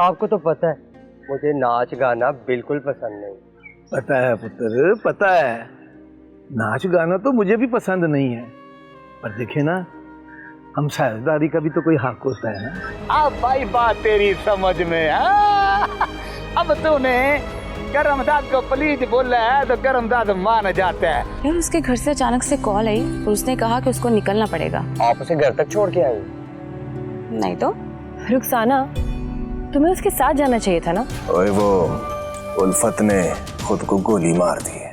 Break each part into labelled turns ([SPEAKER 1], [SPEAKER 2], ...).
[SPEAKER 1] आपको तो पता है मुझे नाच गाना बिल्कुल पसंद नहीं।
[SPEAKER 2] पता है पुत्र, पता है। नाच गाना तो मुझे भी पसंद नहीं है, पर देखे ना, हम साझेदारी का भी तो कोई हक होता है ना।
[SPEAKER 3] अब भाई बात तेरी समझ में आ? अब तूने करमदाद को प्लीज बोला है तो करमदाद मान जाता है।
[SPEAKER 4] यार उसके घर से अचानक से कॉल आई और उसने कहा कि उसको निकलना पड़ेगा।
[SPEAKER 1] आप उसे घर तक छोड़ के आई?
[SPEAKER 4] नहीं तो
[SPEAKER 5] रुखसाना, तुम्हें उसके साथ जाना चाहिए था ना।
[SPEAKER 6] ओए वो उल्फत ने खुद को गोली मार दी है।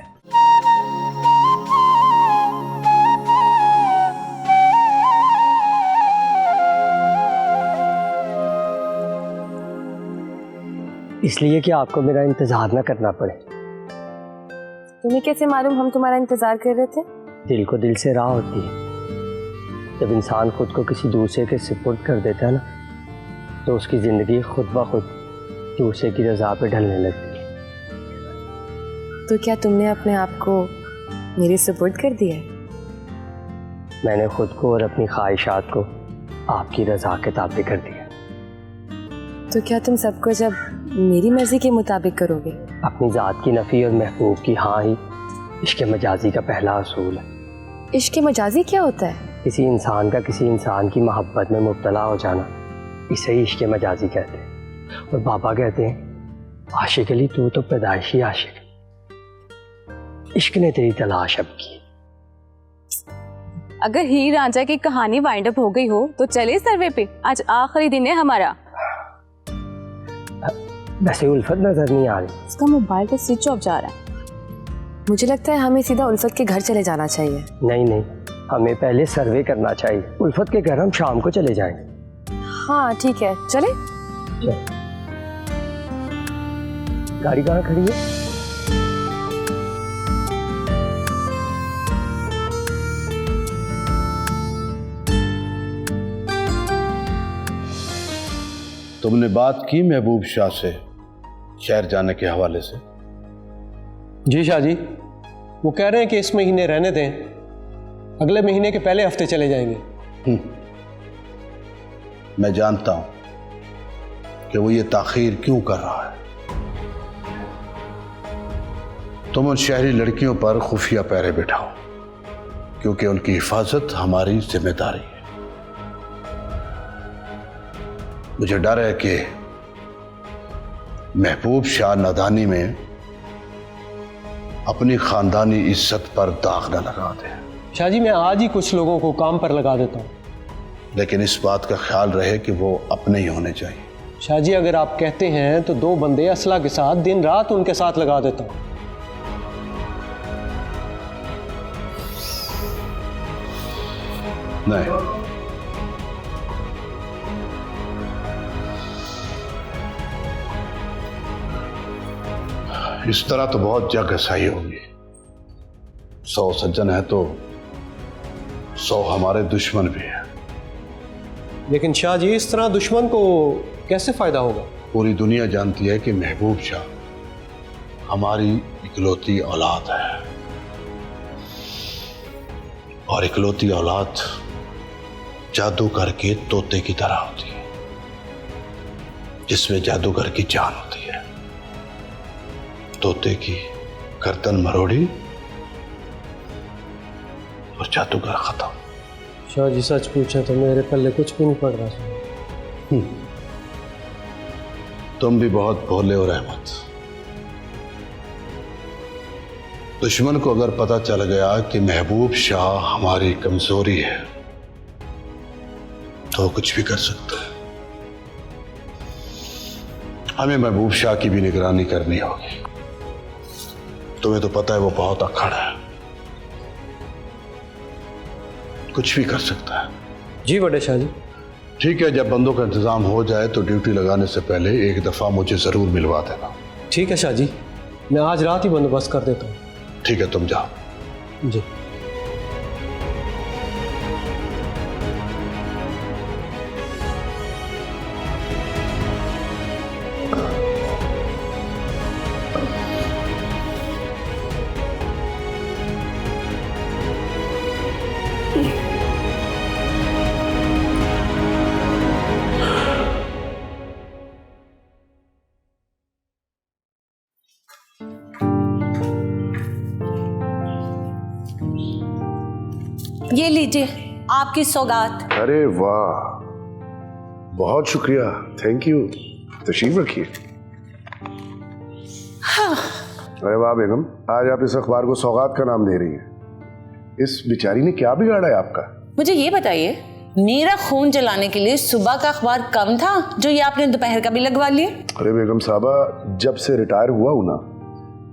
[SPEAKER 1] इसलिए कि आपको मेरा इंतजार न करना पड़े।
[SPEAKER 5] तुम्हें कैसे मालूम हम तुम्हारा इंतजार कर रहे थे?
[SPEAKER 1] दिल को दिल से राह होती है। जब इंसान खुद को किसी दूसरे के सुपुर्द कर देता है ना, तो उसकी जिंदगी खुद ब खुद दूसरे की रजा पे ढलने लगती है।
[SPEAKER 5] तो क्या तुमने अपने आप को मेरे सुपुर्द कर दिया है?
[SPEAKER 1] मैंने खुद को और अपनी ख्वाहिशात को आपकी रजा के ताबे कर दिया।
[SPEAKER 5] तो क्या तुम सबको जब मेरी मर्जी के मुताबिक करोगे?
[SPEAKER 1] अपनी जात की नफी और महबूब की हाँ ही इश्क मजाजी का पहला असूल है।
[SPEAKER 5] इश्क मजाजी क्या होता है?
[SPEAKER 1] किसी इंसान का किसी इंसान की मोहब्बत में मुब्तला हो जाना, इसे ही इश्क मजाजी कहते हैं। और बाबा कहते हैं, आशिक अली तू तो पैदाइशी आशिक, इश्क ने तेरी तलाश अब की।
[SPEAKER 4] अगर हीर रांझा की कहानी वाइंड अप हो गई हो तो चले सर्वे पे, आज आखिरी दिन है हमारा।
[SPEAKER 1] वैसे उल्फत नजर नहीं आ रही।
[SPEAKER 4] उसका मोबाइल तो स्विच ऑफ जा रहा है।
[SPEAKER 5] मुझे लगता है हमें सीधा उल्फत के घर चले जाना चाहिए।
[SPEAKER 1] नहीं नहीं, हमें पहले सर्वे करना चाहिए। उल्फत के घर हम शाम को चले जाएंगे।
[SPEAKER 5] हाँ ठीक है, चले।
[SPEAKER 1] गाड़ी कहाँ खड़ी है?
[SPEAKER 7] तुमने बात की महबूब शाह से शहर जाने के हवाले से?
[SPEAKER 8] जी शाह जी, वो कह रहे हैं कि इस महीने रहने दें, अगले महीने के पहले हफ्ते चले जाएंगे।
[SPEAKER 7] मैं जानता हूं कि वो ये ताखीर क्यों कर रहा है। तुम उन शहरी लड़कियों पर खुफिया पहरे बिठाओ, क्योंकि उनकी हिफाजत हमारी जिम्मेदारी है। मुझे डर है कि महबूब शाह नादानी में अपनी खानदानी इज्जत पर दाग न लगा दे।
[SPEAKER 8] शाह जी, मैं आज ही कुछ लोगों को काम पर लगा देता हूँ।
[SPEAKER 7] लेकिन इस बात का ख्याल रहे कि वो अपने ही होने चाहिए।
[SPEAKER 8] शाह जी, अगर आप कहते हैं तो 2 बंदे असला के साथ दिन रात उनके साथ लगा देता हूँ।
[SPEAKER 7] नहीं, इस तरह तो बहुत जग घसाई होगी। 100 सज्जन है तो 100 हमारे दुश्मन भी हैं।
[SPEAKER 8] लेकिन शाह जी, इस तरह दुश्मन को कैसे फायदा होगा?
[SPEAKER 7] पूरी दुनिया जानती है कि महबूब शाह हमारी इकलौती औलाद है, और इकलौती औलाद जादूगर के तोते की तरह होती है, जिसमें जादूगर की जान होती है। तोते की गर्दन मरोड़ी और जादूगर खत्म।
[SPEAKER 8] शाह जी, सच पूछा तो मेरे पल्ले कुछ भी नहीं पड़ रहा।
[SPEAKER 7] तुम भी बहुत भोले हो रहमत। दुश्मन को अगर पता चल गया कि महबूब शाह हमारी कमजोरी है तो वो कुछ भी कर सकता है। हमें महबूब शाह की भी निगरानी करनी होगी। तुम्हें तो पता है वो बहुत अक्खड़ है, कुछ भी कर सकता है।
[SPEAKER 8] जी बड़े शाह जी।
[SPEAKER 7] ठीक है, जब बंदों का इंतजाम हो जाए तो ड्यूटी लगाने से पहले एक दफा मुझे जरूर मिलवा देना।
[SPEAKER 8] ठीक है शाह जी, मैं आज रात ही बंदोबस्त कर देता हूँ।
[SPEAKER 7] ठीक है, तुम जाओ।
[SPEAKER 8] जी।
[SPEAKER 9] ये लीजिए आपकी सौगात।
[SPEAKER 7] अरे वाह, बहुत शुक्रिया, थैंक यू। तशरीफ रखिए। अरे वाह बेगम, आज आप इस अखबार को सौगात का नाम दे रही हैं। इस बेचारी ने क्या बिगाड़ा है आपका?
[SPEAKER 9] मुझे ये बताइए, मेरा खून जलाने के लिए सुबह का अखबार कम था जो ये आपने दोपहर का भी लगवा लिया?
[SPEAKER 7] अरे बेगम साहबा, जब से रिटायर हुआ हूं ना,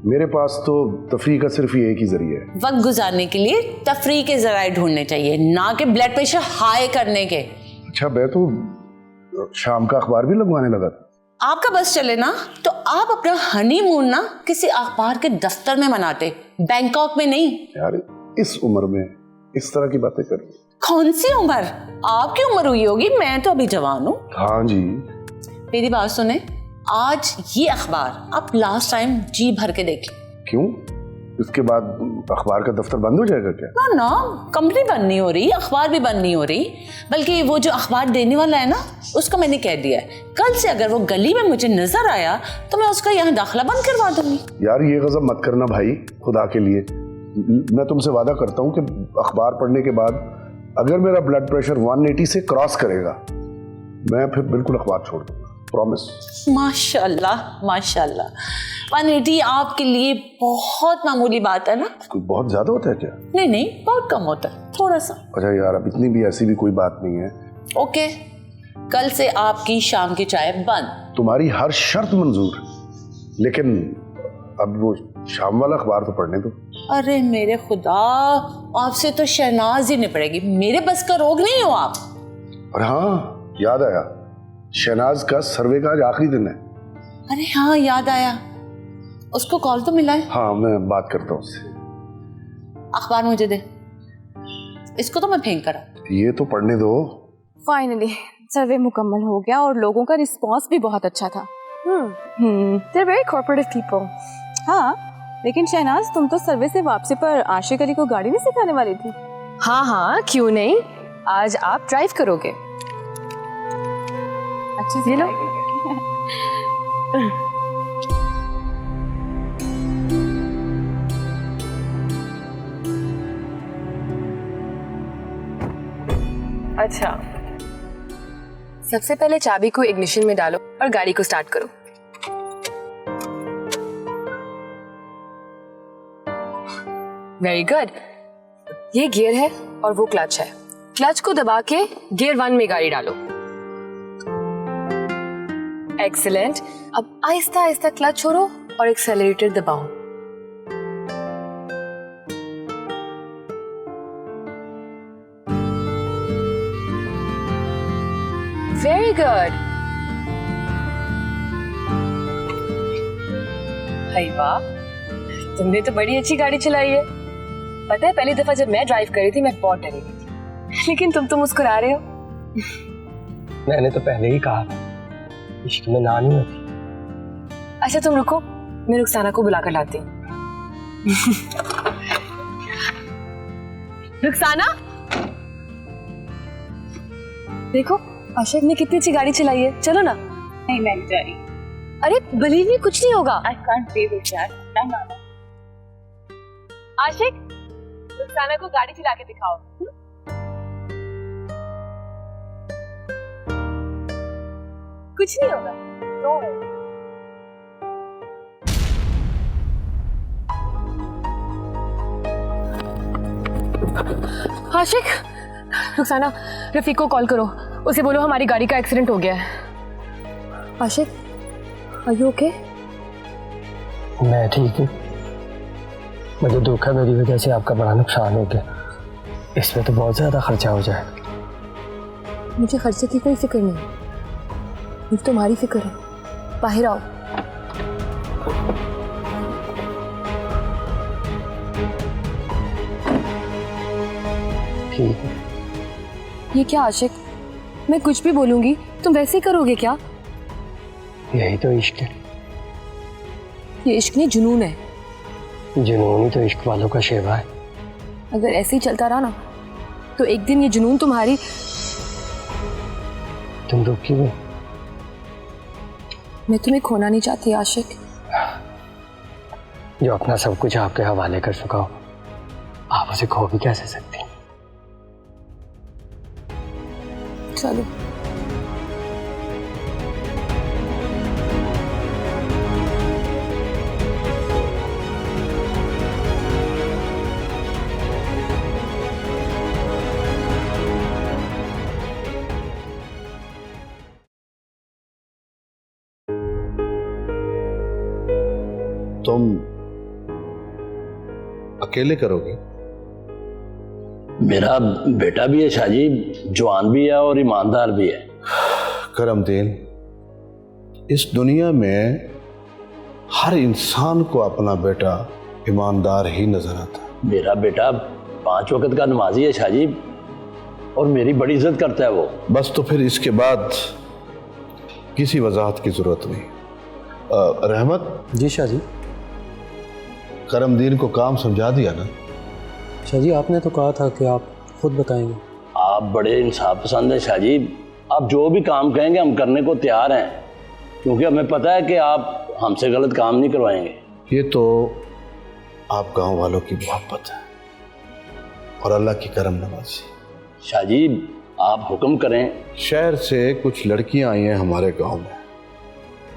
[SPEAKER 7] मेरे पास तो तफरीह का सिर्फ ये एक ही जरिया है।
[SPEAKER 9] वक्त गुजारने के लिए तफरीह के जराए ढूंढने चाहिए, ना कि ब्लड प्रेशर हाई करने के।
[SPEAKER 7] अच्छा, मैं तो शाम का अखबार भी लगवाने लगा था।
[SPEAKER 9] आपका बस चले ना तो आप अपना हनीमून ना किसी अखबार के दफ्तर में मनाते, बैंकॉक में नहीं।
[SPEAKER 7] यार, इस उम्र में इस तरह की बातें कर रही।
[SPEAKER 9] कौन सी उम्र? आपकी उम्र हुई होगी, मैं तो अभी जवान हूँ।
[SPEAKER 7] हाँ जी।
[SPEAKER 9] मेरी बात सुने, आज ये अखबार आप लास्ट टाइम जी भर के देखें।
[SPEAKER 7] क्यों? इसके बाद अखबार का दफ्तर बंद हो जाएगा क्या?
[SPEAKER 9] ना ना, कंपनी बंद नहीं हो रही, अखबार भी बंद नहीं हो रही, बल्कि वो जो अखबार देने वाला है ना, उसको मैंने कह दिया है कल से अगर वो गली में मुझे नजर आया तो मैं उसका यहाँ दाखिला बंद करवा दूंगी।
[SPEAKER 7] यार, ये गजब मत करना भाई, खुदा के लिए। मैं तुमसे वादा करता हूँ कि अखबार पढ़ने के बाद अगर मेरा ब्लड प्रेशर 180 से क्रॉस करेगा, मैं फिर बिल्कुल अखबार छोड़ दूंगा, प्रॉमिस।
[SPEAKER 9] माशाल्लाह माशाल्लाह, 180 आपके लिए बहुत मामूली बात है ना?
[SPEAKER 7] कोई बहुत ज्यादा होता है क्या?
[SPEAKER 9] नहीं नहीं, बहुत कम होता है, थोड़ा सा।
[SPEAKER 7] अच्छा यार, अब इतनी भी ऐसी भी कोई बात नहीं है।
[SPEAKER 9] ओके, कल से आपकी शाम की चाय बंद।
[SPEAKER 7] तुम्हारी हर शर्त मंजूर, लेकिन अब वो शाम वाला अखबार तो पढ़ने दो।
[SPEAKER 9] अरे मेरे खुदा, आपसे तो शहनाज ही निपटेगी, मेरे बस का रोग नहीं हो आप।
[SPEAKER 7] और हाँ, याद आया, शहनाज का सर्वे का आज आखिरी दिन है।
[SPEAKER 9] अरे हाँ, याद आया, उसको कॉल तो मिला है।
[SPEAKER 7] हाँ, मैं बात करता हूँ उससे।
[SPEAKER 9] अखबार मुझे दे, इसको तो मैं फेंक कर।
[SPEAKER 7] ये तो पढ़ने दो।
[SPEAKER 4] फाइनली सर्वे मुकम्मल हो गया और लोगों का रिस्पांस भी बहुत अच्छा था।
[SPEAKER 5] They're very cooperative people.
[SPEAKER 4] हाँ, लेकिन शहनाज, तुम तो सर्वे से वापसी पर आशिक अली को गाड़ी नहीं सिखाने वाली थी।
[SPEAKER 5] हाँ हाँ, क्यों नहीं, आज आप ड्राइव करोगे।
[SPEAKER 4] अच्छे से
[SPEAKER 5] ये लो। अच्छा, सबसे पहले चाबी को इग्निशन में डालो और गाड़ी को स्टार्ट करो। Very good. ये गियर है और वो क्लच है। क्लच को दबा के गियर 1 में गाड़ी डालो। एक्सीलेंट। अब आहिस्ता आहिस्ता क्लच छोड़ो और एक्सेलरेटर दबाओ। Very good. हाय वाह, तुमने तो बड़ी अच्छी गाड़ी चलाई है। पता है, पहली दफा जब मैं ड्राइव कर रही थी मैं बहुत डरी हुई थी, लेकिन तुम तो मुस्कुरा रहे हो।
[SPEAKER 1] मैंने तो पहले ही कहा था, इश्क में ना नहीं होती।
[SPEAKER 5] अच्छा तुम रुको, मैं रुखसाना को बुलाकर लाती हूँ। रुखसाना, देखो आशिक ने कितनी अच्छी गाड़ी चलाई है, चलो ना।
[SPEAKER 9] नहीं, मैं जा रही।
[SPEAKER 5] अरे बिलीव मी, कुछ नहीं होगा।
[SPEAKER 9] I can't be with that. ना।
[SPEAKER 5] आशिक, रुखसाना को गाड़ी चला के दिखाओ। कुछ नहीं होगा। आशिक, रुखसाना, रफीक को कॉल करो, उसे बोलो हमारी गाड़ी का एक्सीडेंट हो गया है। आशिक, आर यू ओके?
[SPEAKER 1] मैं ठीक हूँ। मुझे दुख है, मेरी वजह से आपका बड़ा नुकसान हो गया। इसमें तो बहुत ज़्यादा खर्चा हो जाएगा।
[SPEAKER 5] मुझे खर्चे की कोई फिक्र नहीं, मुझे तुम्हारी फिक्र है। बाहर आओ।
[SPEAKER 1] ठीक है।
[SPEAKER 5] ये क्या आशिक, मैं कुछ भी बोलूंगी तुम वैसे ही करोगे क्या?
[SPEAKER 1] यही तो इश्क है।
[SPEAKER 5] ये इश्क नहीं, जुनून है।
[SPEAKER 1] जुनून ही तो इश्क वालों का शेवा है।
[SPEAKER 5] अगर ऐसे ही चलता रहा ना तो एक दिन ये जुनून तुम्हारी।
[SPEAKER 1] तुम रुक क्यों गई?
[SPEAKER 5] मैं तुम्हें खोना नहीं चाहती आशिक।
[SPEAKER 1] जो अपना सब कुछ आपके हवाले कर चुका हो, आप उसे खो भी कैसे सकती हैं?
[SPEAKER 5] चलो।
[SPEAKER 7] तुम अकेले करोगे?
[SPEAKER 10] मेरा बेटा भी है शाहजी, जवान भी है और ईमानदार भी है।
[SPEAKER 7] करमदीन, इस दुनिया में हर इंसान को अपना बेटा ईमानदार ही नजर आता है।
[SPEAKER 10] मेरा बेटा 5 वक्त का नमाजी है शाहजी, और मेरी बड़ी इज्जत करता है वो।
[SPEAKER 7] बस तो फिर इसके बाद किसी वजाहत की जरूरत नहीं। रहमत।
[SPEAKER 8] जी शाहजी।
[SPEAKER 7] करमदीन को काम समझा दिया ना?
[SPEAKER 8] शाहजी आपने तो कहा था कि आप खुद बताएंगे।
[SPEAKER 10] आप बड़े इंसाफ पसंद हैं शाहजी, आप जो भी काम कहेंगे हम करने को तैयार हैं, क्योंकि हमें पता है कि आप हमसे गलत काम नहीं करवाएंगे।
[SPEAKER 7] ये तो आप गांव वालों की मोहब्बत है और अल्लाह की करम नवाजी।
[SPEAKER 10] शाहजी आप हुक्म करें।
[SPEAKER 7] शहर से कुछ लड़कियां आई हैं हमारे गांव में,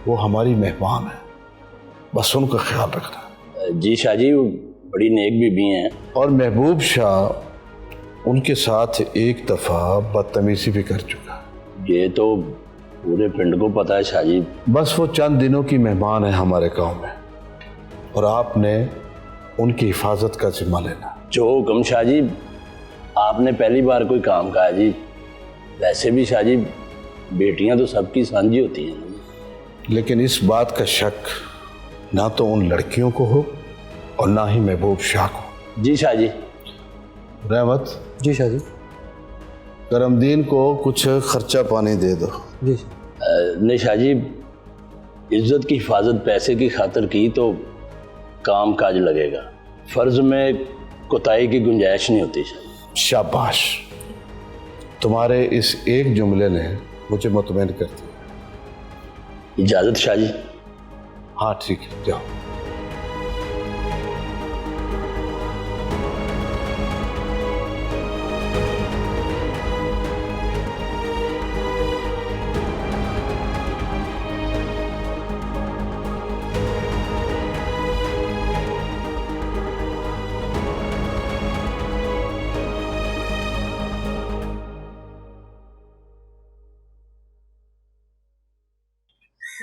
[SPEAKER 7] वो हमारी मेहमान है, बस उनका ख्याल रखना।
[SPEAKER 10] जी शाहजी, वो बड़ी नेक बीबी हैं।
[SPEAKER 7] और महबूब शाह उनके साथ एक दफा बदतमीजी भी कर चुका।
[SPEAKER 10] ये तो पूरे पिंड को पता है शाहजी।
[SPEAKER 7] बस वो चंद दिनों की मेहमान है हमारे गांव में, और आपने उनकी हिफाजत का जिम्मा लेना।
[SPEAKER 10] जो हुक्म शाहजी, आपने पहली बार कोई काम कहा जी। वैसे भी शाहजी बेटियां तो सबकी साझी होती हैं,
[SPEAKER 7] लेकिन इस बात का शक ना तो उन लड़कियों को हो और ना ही महबूब शाह को।
[SPEAKER 10] जी शाहजी।
[SPEAKER 7] रहमत।
[SPEAKER 8] जी शाहजी।
[SPEAKER 7] करमदीन को कुछ खर्चा पानी दे दो।
[SPEAKER 8] जी।
[SPEAKER 10] नहीं शाहजी, इज्जत की हिफाजत पैसे की खातिर की तो काम काज लगेगा, फर्ज में कोताही की गुंजाइश नहीं होती।
[SPEAKER 7] शाबाश, तुम्हारे इस एक जुमले ने मुझे मुतमईन कर दिया।
[SPEAKER 10] इजाजत शाहजी।
[SPEAKER 7] हाँ ठीक है, जाओ।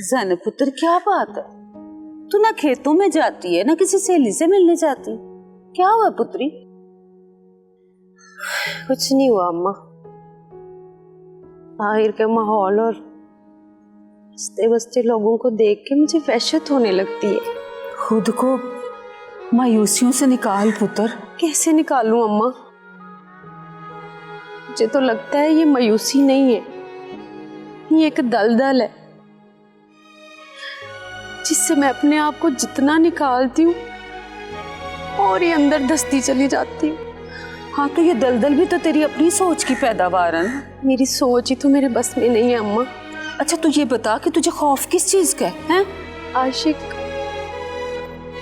[SPEAKER 9] ज़ैनब पुत्र, क्या बात है? तू ना खेतों में जाती है ना किसी सहेली से मिलने जाती, क्या हुआ पुत्री?
[SPEAKER 11] कुछ नहीं हुआ अम्मा, बाहर का माहौल और हंसते बसते लोगों को देख के मुझे वहशत होने लगती है।
[SPEAKER 9] खुद को मायूसियों से निकाल पुत्र।
[SPEAKER 11] कैसे निकालूं अम्मा? मुझे तो लगता है ये मायूसी नहीं है, ये एक दलदल है जिससे मैं अपने आप को जितना निकालती हूँ और ये अंदर धंसती चली जाती हूँ।
[SPEAKER 9] हाँ तो ये दलदल भी तो तेरी अपनी सोच की पैदावार है।
[SPEAKER 11] मेरी सोच ही तो मेरे बस में नहीं है अम्मा।
[SPEAKER 9] अच्छा तू ये बता कि तुझे खौफ किस चीज का है?
[SPEAKER 11] आशिक,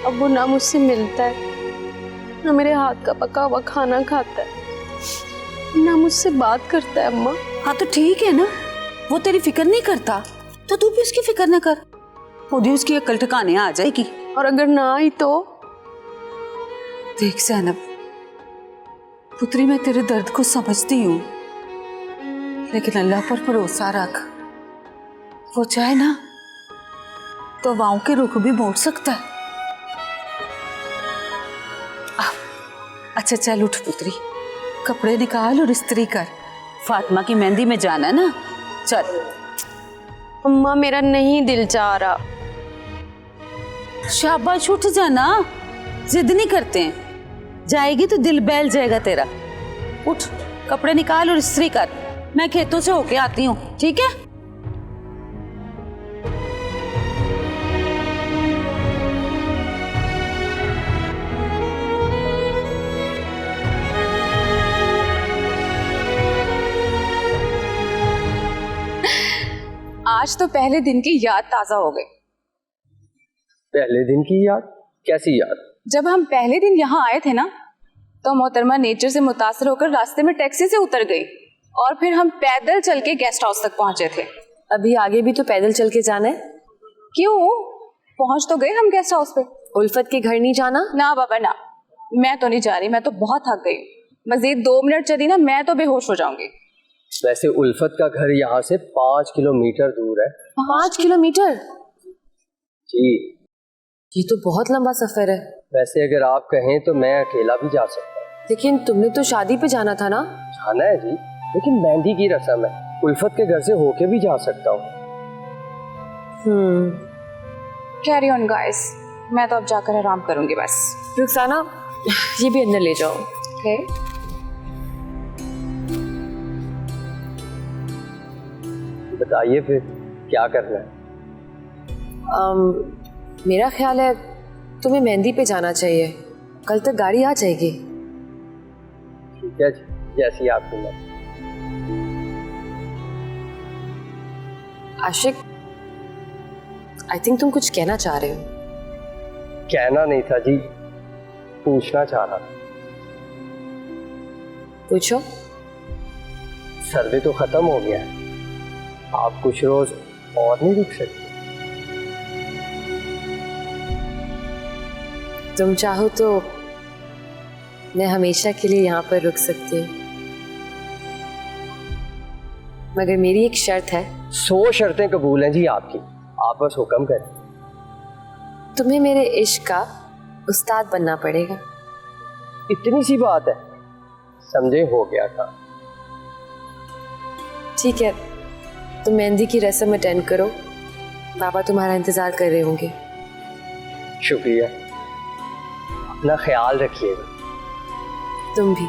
[SPEAKER 11] अब वो ना मुझसे मिलता है, ना मेरे हाथ का पका हुआ खाना खाता है, ना मुझसे बात करता है अम्मा।
[SPEAKER 9] हाँ तो ठीक है ना, वो तेरी फिक्र नहीं करता तो तू भी उसकी फिक्र न कर, खुद ही उसकी अक्ल ठिकाने आ जाएगी।
[SPEAKER 11] और अगर ना आई तो?
[SPEAKER 9] देख ज़ैनब पुत्री, मैं तेरे दर्द को समझती हूँ, लेकिन अल्लाह पर भरोसा रख, वो चाहे ना तो हवाओं के रुख भी मोड़ सकता है। अच्छा चल उठ पुत्री, कपड़े निकाल और इस्त्री कर, फातिमा की मेहंदी में जाना है ना, चल।
[SPEAKER 11] अम्मा मेरा नहीं दिल चाह रहा।
[SPEAKER 9] शाबाश उठ जाना, जिद नहीं करते हैं, जाएगी तो दिल बहल जाएगा तेरा। उठ, कपड़े निकाल और इस्त्री कर, मैं खेतों से होके आती हूँ, ठीक है?
[SPEAKER 4] आज तो पहले दिन की याद ताजा हो गई।
[SPEAKER 1] पहले दिन की याद? कैसी याद?
[SPEAKER 4] जब हम पहले दिन यहाँ आए थे ना, तो मोहतरमा नेचर से मुतासर होकर रास्ते में टैक्सी से उतर गई और फिर हम पैदल चल के गेस्ट हाउस तक पहुंचे थे।
[SPEAKER 5] अभी आगे भी तो पैदल चल के जाना है।
[SPEAKER 4] क्यों? पहुंच तो गए हम गेस्ट हाउस पे।
[SPEAKER 5] उल्फत के घर नहीं जाना?
[SPEAKER 4] ना बाबा ना, मैं तो नहीं जा रही, मैं तो बहुत थक गई हूँ। मजीद 2 मिनट चली ना मैं तो बेहोश हो जाऊंगी।
[SPEAKER 1] वैसे उल्फत का घर यहाँ से 5 किलोमीटर दूर है।
[SPEAKER 5] 5 किलोमीटर?
[SPEAKER 1] जी।
[SPEAKER 5] ये तो बहुत लंबा सफर है।
[SPEAKER 1] वैसे अगर आप कहें तो मैं अकेला भी जा सकता हूँ।
[SPEAKER 5] लेकिन तुमने तो शादी पे जाना था ना?
[SPEAKER 1] जाना है जी, लेकिन मेहंदी की रस्म है, उल्फत के घर से होके भी जा सकता हूँ।
[SPEAKER 4] कैरी ऑन गाइस, मैं तो अब जाकर आराम करूंगी बस।
[SPEAKER 5] रुखसाना, ये भी अंदर ले जाओ।
[SPEAKER 4] ओके।
[SPEAKER 1] बताइए फिर क्या करना है?
[SPEAKER 5] मेरा ख्याल है तुम्हें मेहंदी पे जाना चाहिए, कल तक गाड़ी आ जाएगी।
[SPEAKER 1] ठीक है जी, जैसी आपकी मर्जी।
[SPEAKER 5] आशिक, आई थिंक तुम कुछ कहना चाह रहे हो।
[SPEAKER 1] कहना नहीं था जी, पूछना चाह रहा था।
[SPEAKER 5] पूछो।
[SPEAKER 1] सर्वे तो खत्म हो गया है, आप कुछ रोज और नहीं रुक सकते?
[SPEAKER 5] तुम चाहो तो मैं हमेशा के लिए यहाँ पर रुक सकती हूँ, मगर मेरी एक शर्त है।
[SPEAKER 1] 100 शर्तें कबूल हैं जी आपकी, आप बस हुक्म करें।
[SPEAKER 5] तुम्हें मेरे इश्क का उस्ताद बनना पड़ेगा।
[SPEAKER 1] इतनी सी बात है, समझे हो गया था।
[SPEAKER 5] ठीक है, तुम मेहंदी की रस्म अटेंड करो, बाबा तुम्हारा इंतजार कर रहे होंगे।
[SPEAKER 1] शुक्रिया, अपना ख्याल रखिएगा।
[SPEAKER 5] तुम भी।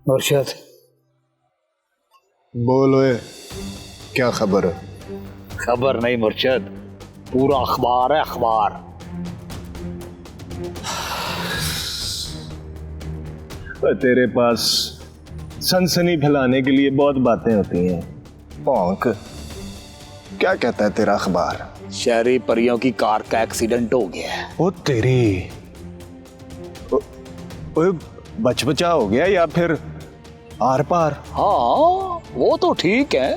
[SPEAKER 3] मुर्शद,
[SPEAKER 6] बोलो, क्या खबर है?
[SPEAKER 3] खबर नहीं मुर्शद, पूरा अखबार है, अखबार।
[SPEAKER 6] तेरे पास सनसनी फैलाने के लिए बहुत बातें होती हैं। भौंक, क्या कहता है तेरा अखबार?
[SPEAKER 3] शहरी परियों की कार का एक्सीडेंट हो गया है।
[SPEAKER 6] ओ तेरी, ओए बचबचा हो गया या फिर आर पार?
[SPEAKER 3] हाँ वो तो ठीक है,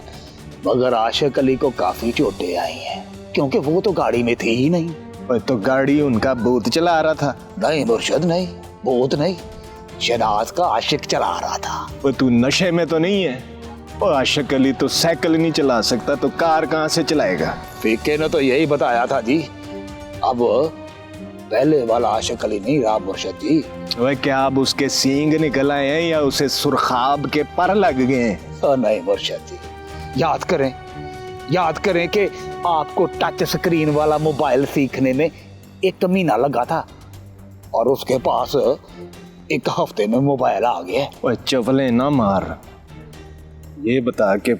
[SPEAKER 3] मगर आशिक अली को काफी चोटें आई हैं, क्योंकि वो तो गाड़ी में थे ही नहीं।
[SPEAKER 6] ओए तो गाड़ी उनका भूत चला रहा था?
[SPEAKER 3] नहीं मुर्शद नहीं, भूत नहीं, शहनाज का आशिक चला रहा था।
[SPEAKER 6] ओए तू नशे में तो नहीं है? ओ आशिक अली तो साइकिल नहीं चला सकता तो कार कहाँ से चलाएगा?
[SPEAKER 3] फीके ने तो यही बताया था जी। अब पहले वाला आशिक अली नहीं रहा मुर्शद जी।
[SPEAKER 6] वह क्या अब उसके सींग निकल आए हैं या उसे सुरखाब के पर लग गए हैं?
[SPEAKER 3] नहीं मुर्शद जी, याद करें कि आपको टच स्क्रीन वाला मोबाइल सीखने में 1 महीना लगा था और उसके पास 1 हफ्ते में मोबाइल आ गया।
[SPEAKER 6] ओए चवले ना मार, ये बता के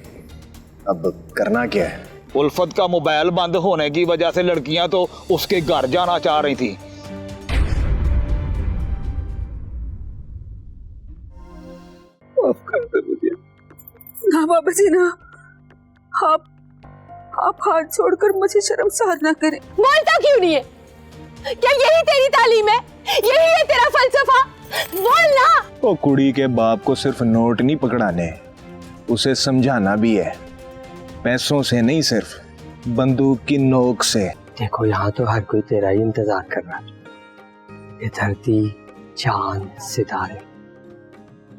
[SPEAKER 6] अब करना क्या है?
[SPEAKER 3] उल्फत का मोबाइल बंद होने की वजह से लड़कियां तो उसके घर जाना चाह रही थी।
[SPEAKER 9] ना बाबा जी ना, आप हाथ छोड़कर मुझे शर्मसार ना करें।
[SPEAKER 5] बोलता क्यों नहीं है? क्या यही तेरी तालीम है? यही है तेरा फलसफा? बोल ना।
[SPEAKER 6] ओ कुड़ी के बाप को सिर्फ नोट नहीं पकड़ाने, उसे समझाना भी है, पैसों से नहीं, सिर्फ बंदूक की नोक से।
[SPEAKER 1] देखो यहाँ तो हर कोई तेरा ही इंतजार कर रहा है, ये धरती, चांद, सितारे,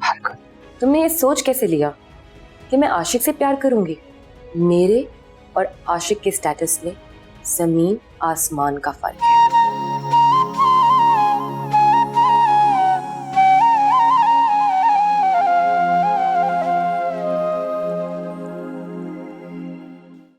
[SPEAKER 1] हर कोई।
[SPEAKER 5] तुमने ये सोच कैसे लिया कि मैं आशिक से प्यार करूंगी? मेरे और आशिक के स्टेटस में जमीन आसमान का फर्क है।